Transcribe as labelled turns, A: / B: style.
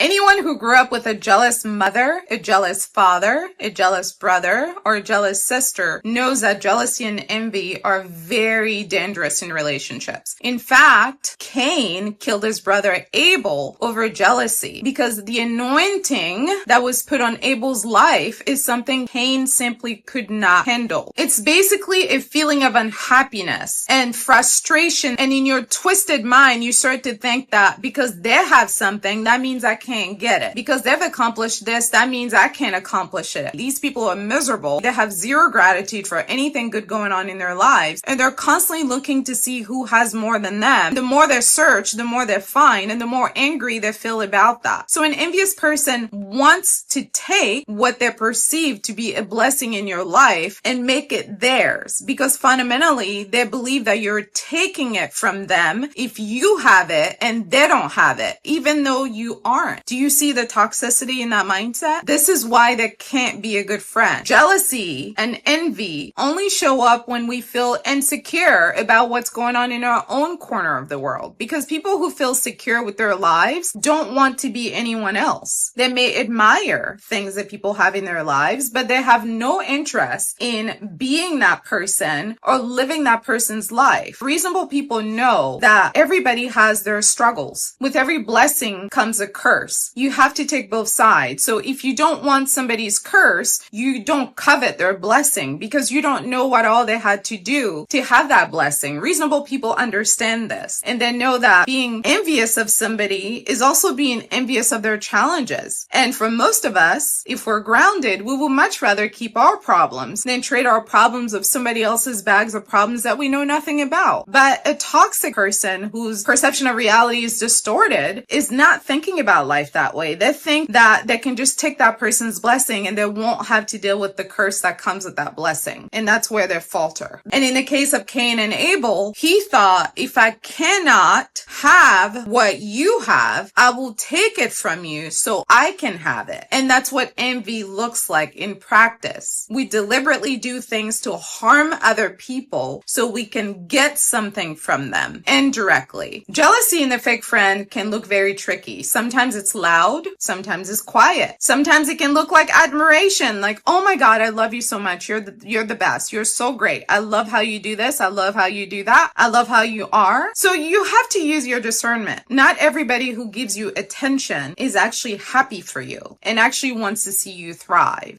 A: Anyone who grew up with a jealous mother, a jealous father, a jealous brother, or a jealous sister knows that jealousy and envy are very dangerous in relationships. In fact, Cain killed his brother Abel over jealousy because the anointing that was put on Abel's life is something Cain simply could not handle. It's basically a feeling of unhappiness and frustration, and in your twisted mind, you start to think that because they have something, that means I can't get it. Because they've accomplished this, that means I can't accomplish it. These people are miserable. They have zero gratitude for anything good going on in their lives, and they're constantly looking to see who has more than them. The more they search, the more they find, and the more angry they feel about that. So an envious person wants to take what they perceive to be a blessing in your life and make it theirs, because fundamentally they believe that you're taking it from them if you have it and they don't have it, even though you aren't. Do you see the toxicity in that mindset? This is why they can't be a good friend. Jealousy and envy only show up when we feel insecure about what's going on in our own corner of the world, because people who feel secure with their lives don't want to be anyone else. They may admire things that people have in their lives, but they have no interest in being that person or living that person's life. Reasonable people know that everybody has their struggles. With every blessing comes a curse. You have to take both sides. So if you don't want somebody's curse, you don't covet their blessing, because you don't know what all they had to do to have that blessing. Reasonable people understand this, and they know that being envious of somebody is also being envious of their challenges. And for most of us, if we're grounded, we will much rather keep our problems than trade our problems of somebody else's bags of problems that we know nothing about. But a toxic person whose perception of reality is distorted is not thinking about life that way. They think that they can just take that person's blessing and they won't have to deal with the curse that comes with that blessing. And that's where they falter. And in the case of Cain and Abel, he thought, if I cannot have what you have, I will take it from you so I can have it. And that's what envy looks like in practice. We deliberately do things to harm other people so we can get something from them indirectly. Jealousy in the fake friend can look very tricky. Sometimes it's loud, sometimes it's quiet. Sometimes it can look like admiration, like, oh my God, I love you so much. You're the best. You're so great. I love how you do this. I love how you do that. I love how you are. So you have to use your discernment. Not everybody who gives you attention is actually happy for you and actually wants to see you thrive.